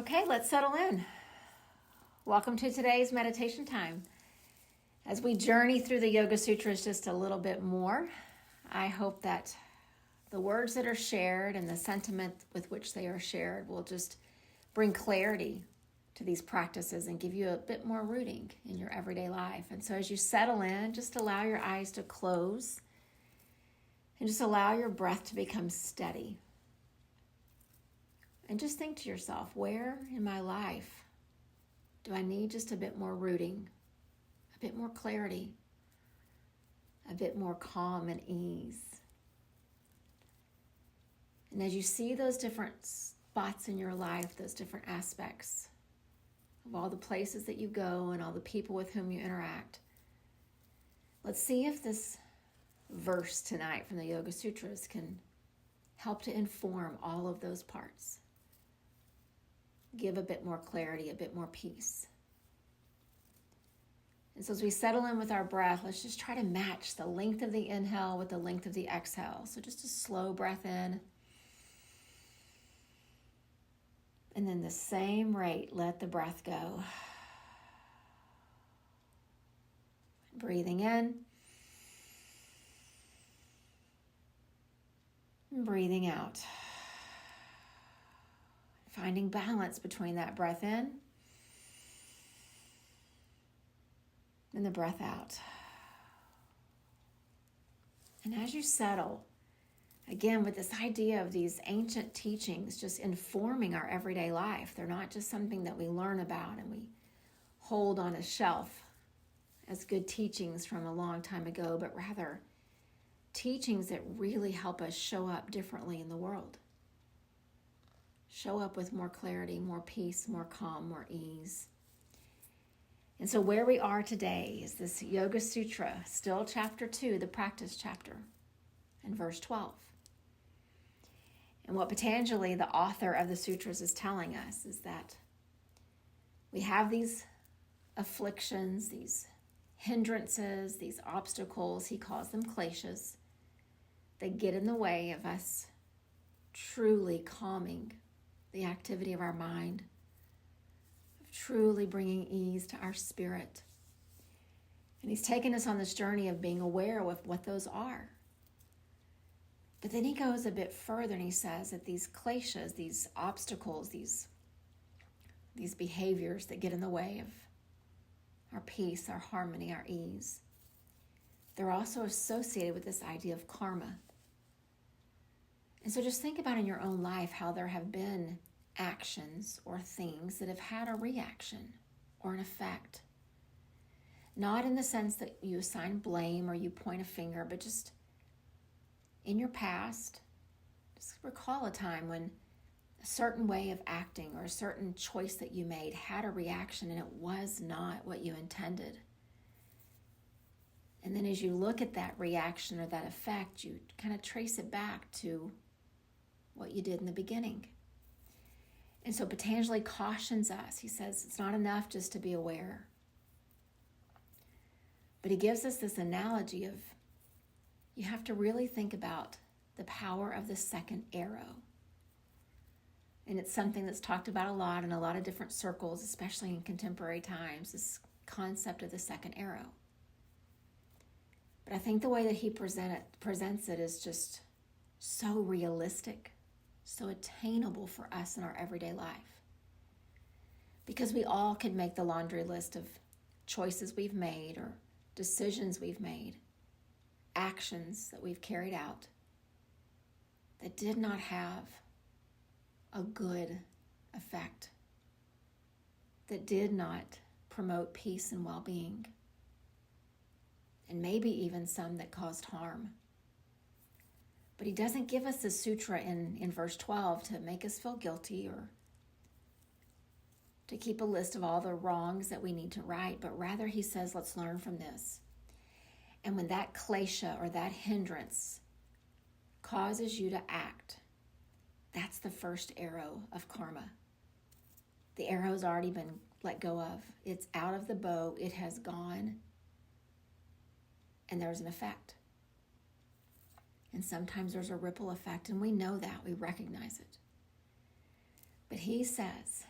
Okay, let's settle in. Welcome to today's meditation time. As we journey through the Yoga Sutras just a little bit more, I hope that the words that are shared and the sentiment with which they are shared will just bring clarity to these practices and give you a bit more rooting in your everyday life. And so as you settle in, just allow your eyes to close and just allow your breath to become steady. And just think to yourself, where in my life do I need just a bit more rooting, a bit more clarity, a bit more calm and ease? And as you see those different spots in your life, those different aspects of all the places that you go and all the people with whom you interact, let's see if this verse tonight from the Yoga Sutras can help to inform all of those parts. Give a bit more clarity, a bit more peace. And so as we settle in with our breath, let's just try to match the length of the inhale with the length of the exhale. So just a slow breath in. And then the same rate, let the breath go. Breathing in. And breathing out. Finding balance between that breath in and the breath out. And as you settle, again, with this idea of these ancient teachings just informing our everyday life, they're not just something that we learn about and we hold on a shelf as good teachings from a long time ago, but rather teachings that really help us show up differently in the world. Show up with more clarity, more peace, more calm, more ease. And so where we are today is this Yoga Sutra, still chapter 2, the practice chapter, and verse 12. And what Patanjali, the author of the sutras, is telling us is that we have these afflictions, these hindrances, these obstacles, he calls them kleshas, that get in the way of us truly calming the activity of our mind, of truly bringing ease to our spirit. And he's taken us on this journey of being aware of what those are. But then he goes a bit further and he says that these kleshas, these obstacles, these behaviors that get in the way of our peace, our harmony, our ease, they're also associated with this idea of karma. And so just think about in your own life how there have been actions or things that have had a reaction or an effect. Not in the sense that you assign blame or you point a finger, but just in your past, just recall a time when a certain way of acting or a certain choice that you made had a reaction and it was not what you intended. And then as you look at that reaction or that effect, you kind of trace it back to what you did in the beginning. And so Patanjali cautions us. He says it's not enough just to be aware. But he gives us this analogy of you have to really think about the power of the second arrow. And it's something that's talked about a lot in a lot of different circles, especially in contemporary times, this concept of the second arrow. But I think the way that he presents it is just so realistic, so attainable for us in our everyday life. Because we all could make the laundry list of choices we've made or decisions we've made, actions that we've carried out that did not have a good effect, that did not promote peace and well-being, and maybe even some that caused harm. But he doesn't give us the sutra in verse 12 to make us feel guilty or to keep a list of all the wrongs that we need to right, but rather he says, let's learn from this. And when that klesha or that hindrance causes you to act, that's the first arrow of karma. The arrow's already been let go of. It's out of the bow. It has gone. And there's an effect. And sometimes there's a ripple effect, and we know that. We recognize it. But he says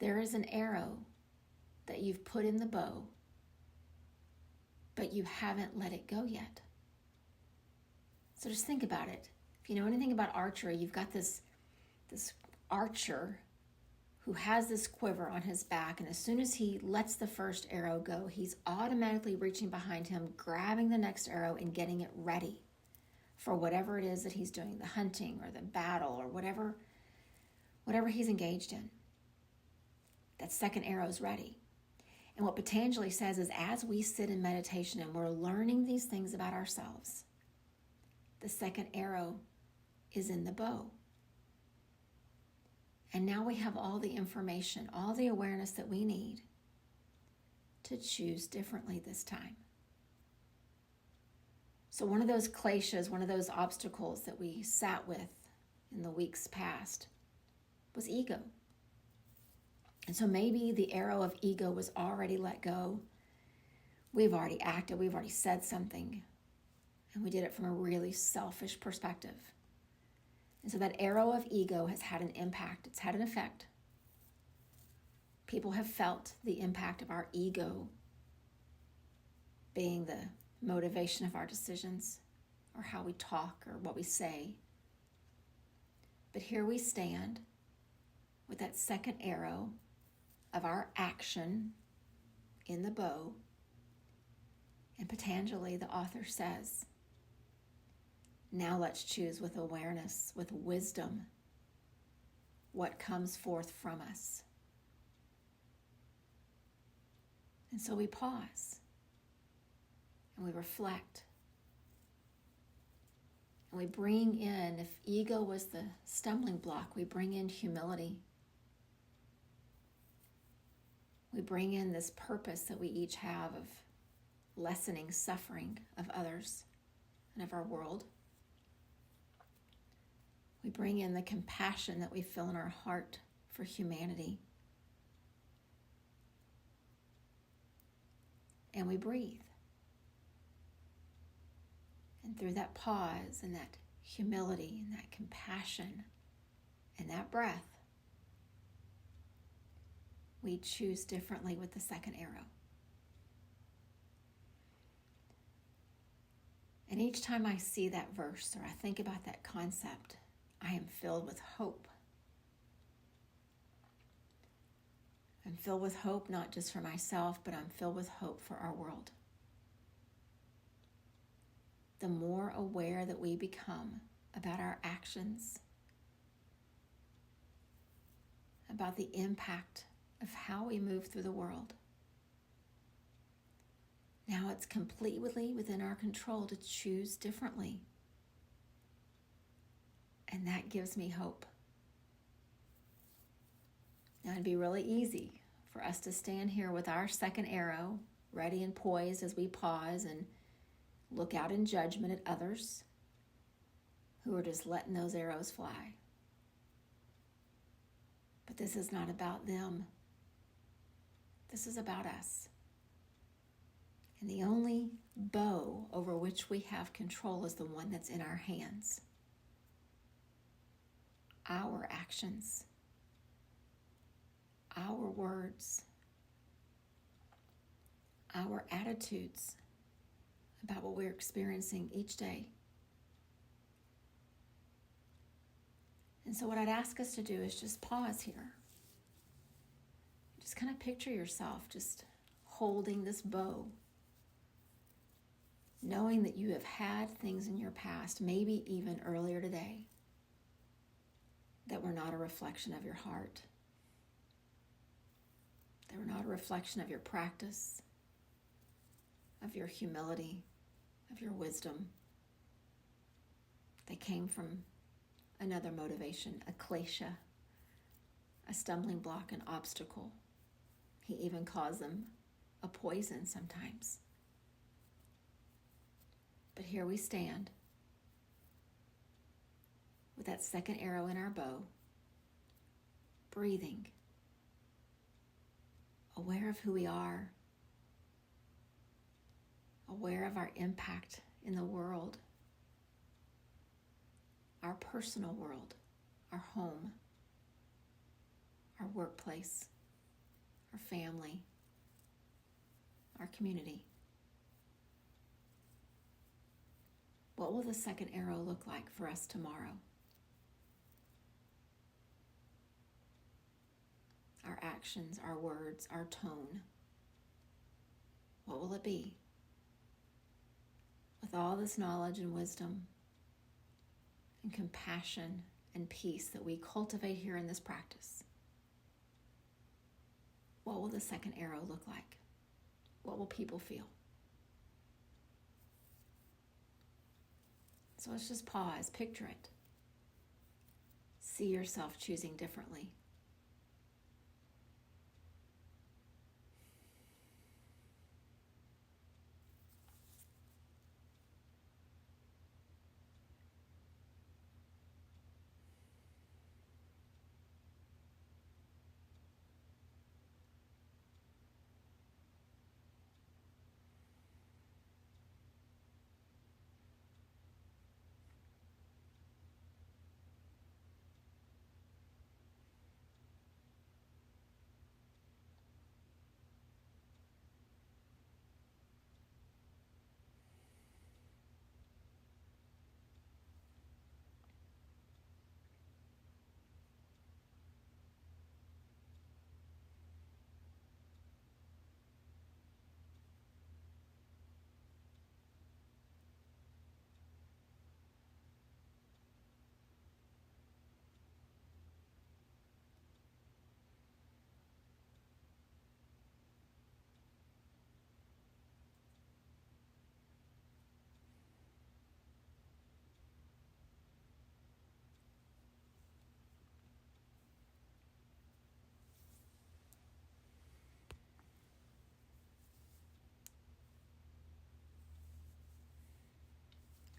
there is an arrow that you've put in the bow, but you haven't let it go yet. So just think about it. If you know anything about archery, you've got this archer who has this quiver on his back, and as soon as he lets the first arrow go, he's automatically reaching behind him, grabbing the next arrow and getting it ready for whatever it is that he's doing, the hunting or the battle or whatever he's engaged in. That second arrow is ready. And what Patanjali says is, as we sit in meditation and we're learning these things about ourselves, the second arrow is in the bow. And now we have all the information, all the awareness that we need to choose differently this time. So one of those kleshas, one of those obstacles that we sat with in the weeks past was ego. And so maybe the arrow of ego was already let go. We've already acted, we've already said something, and we did it from a really selfish perspective. And so that arrow of ego has had an impact. It's had an effect. People have felt the impact of our ego being the motivation of our decisions or how we talk or what we say. But here we stand with that second arrow of our action in the bow. And Patanjali, the author, says, now let's choose with awareness, with wisdom, what comes forth from us. And so we pause and we reflect. And we bring in, if ego was the stumbling block, we bring in humility. We bring in this purpose that we each have of lessening suffering of others and of our world. We bring in the compassion that we feel in our heart for humanity. And we breathe. And through that pause and that humility and that compassion and that breath, we choose differently with the second arrow. And each time I see that verse or I think about that concept, I am filled with hope. I'm filled with hope not just for myself, but I'm filled with hope for our world. The more aware that we become about our actions, about the impact of how we move through the world, now it's completely within our control to choose differently. And that gives me hope. Now it'd be really easy for us to stand here with our second arrow ready and poised as we pause and look out in judgment at others who are just letting those arrows fly. But this is not about them. This is about us. And the only bow over which we have control is the one that's in our hands. Our actions, our words, our attitudes about what we're experiencing each day. And so what I'd ask us to do is just pause here. Just kind of picture yourself just holding this bow, knowing that you have had things in your past, maybe even earlier today, that were not a reflection of your heart. They were not a reflection of your practice, of your humility, of your wisdom. They came from another motivation, a klesha, a stumbling block, an obstacle. He even calls them a poison sometimes. But here we stand with that second arrow in our bow, breathing, aware of who we are, aware of our impact in the world, our personal world, our home, our workplace, our family, our community. What will the second arrow look like for us tomorrow? Our actions, our words, our tone. What will it be? With all this knowledge and wisdom and compassion and peace that we cultivate here in this practice, what will the second arrow look like? What will people feel? So let's just pause, picture it. See yourself choosing differently.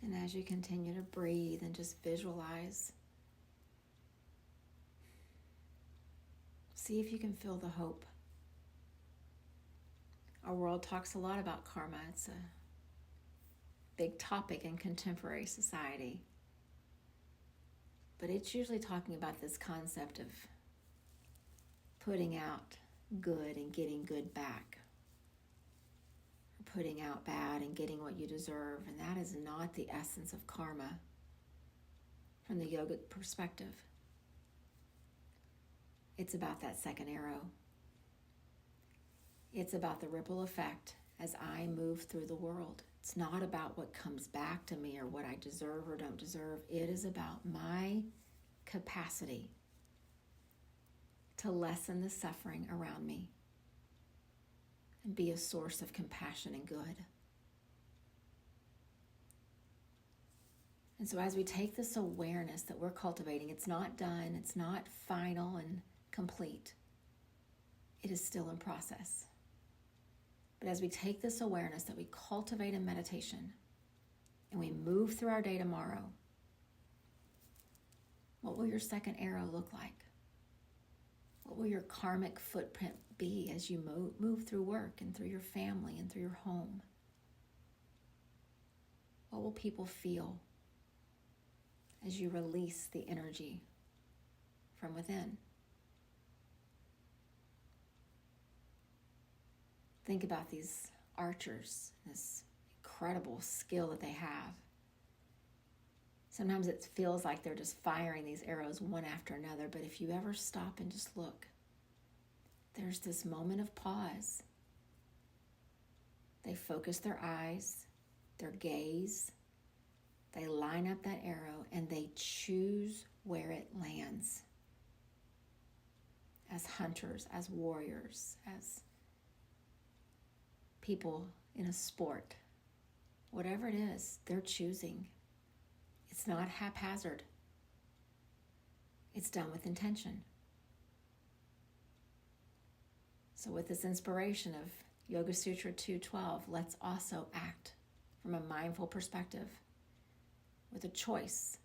And as you continue to breathe and just visualize, see if you can feel the hope. Our world talks a lot about karma. It's a big topic in contemporary society. But it's usually talking about this concept of putting out good and getting good back. Or putting out bad and getting what you deserve. And that is not the essence of karma from the yogic perspective. It's about that second arrow. It's about the ripple effect as I move through the world. It's not about what comes back to me or what I deserve or don't deserve. It is about my capacity to lessen the suffering around me and be a source of compassion and good. And so as we take this awareness that we're cultivating, it's not done, it's not final and complete. It is still in process. But as we take this awareness that we cultivate in meditation and we move through our day tomorrow, what will your second arrow look like? What will your karmic footprint be as you move through work and through your family and through your home? What will people feel as you release the energy from within? Think about these archers, this incredible skill that they have. Sometimes it feels like they're just firing these arrows one after another, but if you ever stop and just look, there's this moment of pause. They focus their eyes, their gaze, they line up that arrow, and they choose where it lands. As hunters, as warriors, as people in a sport, whatever it is, they're choosing. It's not haphazard. It's done with intention. So with this inspiration of Yoga Sutra 2:12, let's also act from a mindful perspective, with a choice,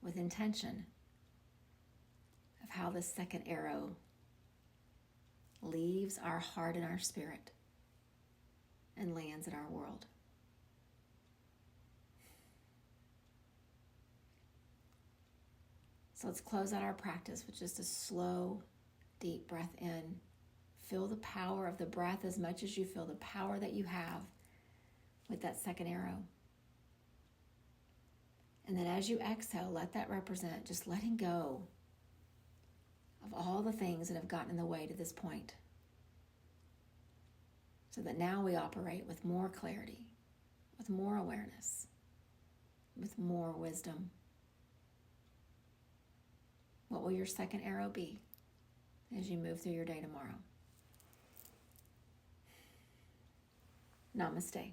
with intention of how the second arrow leaves our heart and our spirit and lands in our world. So let's close out our practice with just a slow, deep breath in, Feel the power of the breath as much as you feel the power that you have with that second arrow. And then as you exhale, let that represent just letting go of all the things that have gotten in the way to this point. So that now we operate with more clarity, with more awareness, with more wisdom. What will your second arrow be as you move through your day tomorrow? Namaste.